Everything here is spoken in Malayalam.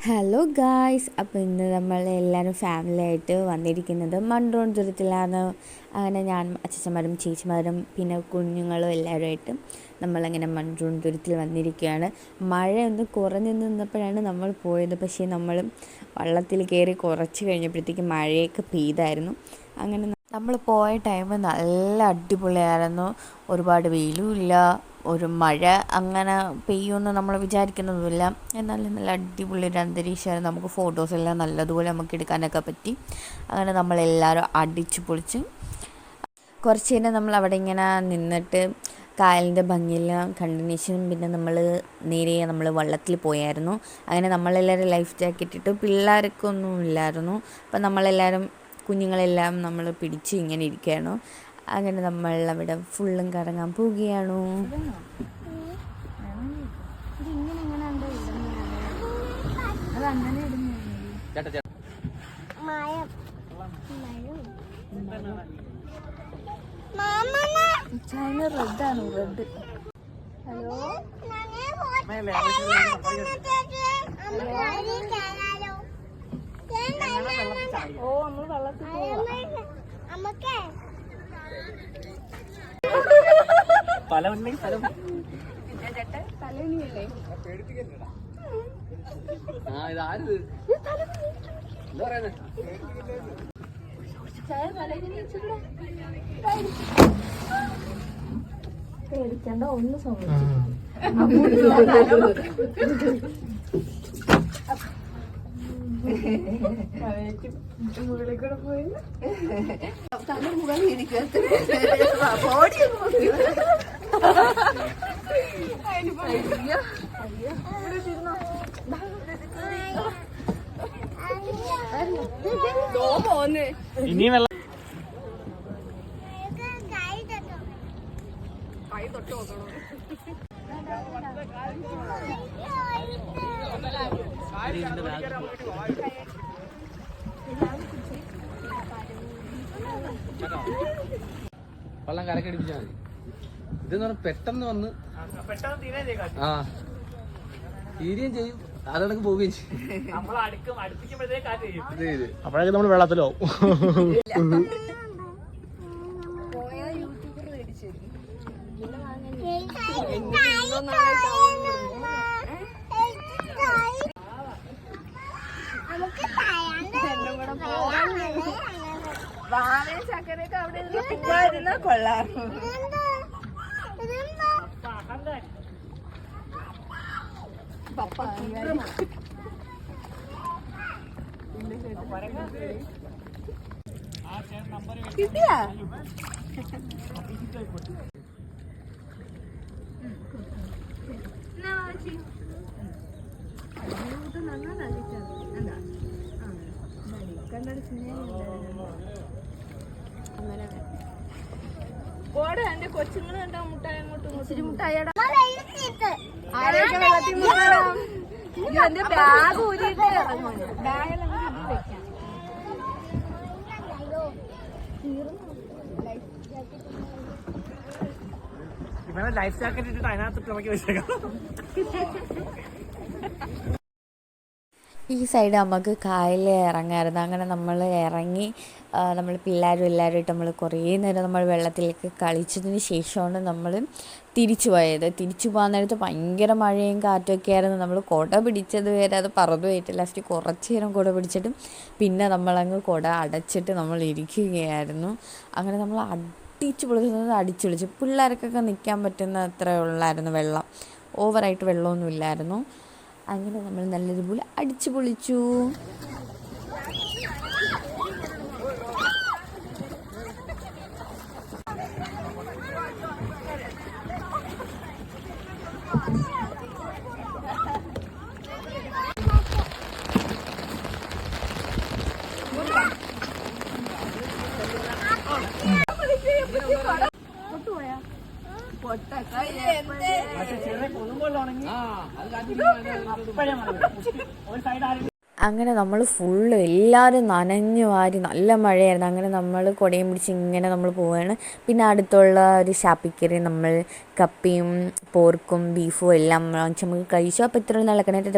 ഹലോ ഗായ്സ്, അപ്പോൾ ഇന്ന് നമ്മൾ എല്ലാവരും ഫാമിലി ആയിട്ട് വന്നിരിക്കുന്നത് മൺട്രോൺ ചുരത്തിലാണ്. അങ്ങനെ ഞാൻ അച്ഛച്ചന്മാരും ചേച്ചിമാരും പിന്നെ കുഞ്ഞുങ്ങളും എല്ലാവരുമായിട്ട് നമ്മളങ്ങനെ മൺട്രോൺ ചുരത്തിൽ വന്നിരിക്കുകയാണ്. മഴ ഒന്ന് കുറഞ്ഞു നിന്നപ്പോഴാണ് നമ്മൾ പോയത്. പക്ഷേ നമ്മൾ വള്ളത്തിൽ കയറി കുറച്ച് കഴിഞ്ഞപ്പോഴത്തേക്ക് മഴയൊക്കെ പെയ്തായിരുന്നു. അങ്ങനെ നമ്മൾ പോയ ടൈം നല്ല അടിപൊളിയായിരുന്നു. ഒരുപാട് വെയിലും ഇല്ല, ഒരു മഴ അങ്ങനെ പെയ്യുമെന്ന് നമ്മൾ വിചാരിക്കുന്നതുമില്ല. എന്നാലും നല്ല അടിപൊളി ഒരു അന്തരീക്ഷമായിരുന്നു. നമുക്ക് ഫോട്ടോസെല്ലാം നല്ലതുപോലെ നമുക്ക് എടുക്കാനൊക്കെ പറ്റി. അങ്ങനെ നമ്മളെല്ലാവരും അടിച്ചു പൊളിച്ച് കുറച്ച് നേരം നമ്മൾ അവിടെ ഇങ്ങനെ നിന്നിട്ട് കായലിൻ്റെ ഭംഗിയെല്ലാം കണ്ടതിന് ശേഷം പിന്നെ നമ്മൾ വള്ളത്തിൽ പോയായിരുന്നു. അങ്ങനെ നമ്മളെല്ലാവരും ലൈഫ് ജാക്കറ്റ് ഇട്ട്, പിള്ളേർക്കൊന്നും ഇല്ലായിരുന്നു. അപ്പം നമ്മളെല്ലാവരും കുഞ്ഞുങ്ങളെല്ലാം നമ്മൾ പിടിച്ച് ഇങ്ങനെ ഇരിക്കുകയാണ്. അങ്ങനെ നമ്മൾ അവിടെ ഫുള്ളും കറങ്ങാൻ പോവുകയാണ്. റെഡ്. ഹലോ, ഓ നമ്മൾ വെള്ളത്തിൽ പേടിക്കണ്ട, ഒന്ന് സംഭവിച്ചു. മുകളിൽ കൂടെ പോയി തല മുകളിൽ ഇരിക്കാത്ത ഇനി വെള്ളം കൈ തൊട്ട് നോക്കണോ? വെള്ളം കരക്കടിപ്പിച്ചാൽ മതി. ഇതെന്ന് പറഞ്ഞാൽ പെട്ടെന്ന് വന്ന് തീരുകയും ചെയ്യും, അതടക്ക് പോവുകയും ചെയ്യും. അപ്പോഴേക്കും നമ്മൾ വെള്ളത്തിലോ വാഴയും ചക്കരയൊക്കെ അവിടെ ഇരുന്ന് കൊള്ളാം. കിട്ടിയാ ഓടെ എന്റെ കൊച്ചുങ്ങൾ കണ്ടാ മുട്ടായി അങ്ങോട്ടും ഇച്ചിരി മുട്ടായിയുടെ എന്റെ ബാഗ് ഊരിയിട്ട് ബാഗെല്ലാം വെക്കാം. ഇവനെ ലൈഫ് ജാക്കറ്റ് ഇട്ടിട്ട് അതിനകത്ത് ഇറക്കി വെച്ചേക്കാം. ഈ സൈഡ് നമുക്ക് കായലിൽ ഇറങ്ങാമായിരുന്നു. അങ്ങനെ നമ്മൾ ഇറങ്ങി നമ്മൾ പിള്ളേരും എല്ലാവരുമായിട്ട് നമ്മൾ കുറേ നേരം നമ്മൾ വെള്ളത്തിലേക്ക് കളിച്ചതിന് ശേഷമാണ് നമ്മൾ തിരിച്ചു പോയത്. തിരിച്ചു പോകാൻ നേരത്ത് ഭയങ്കര മഴയും കാറ്റൊക്കെ ആയിരുന്നു. നമ്മൾ കുട പിടിച്ചത് വരെ അത് പറന്നു പോയിട്ട് ലാസ്റ്റ് കുറച്ച് നേരം കുട പിടിച്ചിട്ടും പിന്നെ നമ്മളങ്ങ് കുട അടച്ചിട്ട് നമ്മൾ ഇരിക്കുകയായിരുന്നു. അങ്ങനെ നമ്മൾ അടിച്ചു വിളിച്ച് പിള്ളേർക്കൊക്കെ നിൽക്കാൻ പറ്റുന്ന അത്ര ഉള്ളായിരുന്നു വെള്ളം. ഓവറായിട്ട് വെള്ളമൊന്നും ഇല്ലായിരുന്നു. അങ്ങനെ നമ്മൾ നല്ലതുപോലെ അടിച്ചു പൊളിച്ചു. അങ്ങനെ നമ്മൾ ഫുള്ള് എല്ലാവരും നനഞ്ഞു വാരി, നല്ല മഴയായിരുന്നു. അങ്ങനെ നമ്മൾ കുടയും പിടിച്ച് ഇങ്ങനെ നമ്മൾ പോവുകയാണ്. പിന്നെ അടുത്തുള്ള ഒരു ഷാപ്പിൽ കയറി നമ്മൾ കപ്പയും പോർക്കും ബീഫും എല്ലാം നമുക്ക് കഴിച്ചു. അപ്പോൾ ഇത്രയും നല്ല കണക്ട്.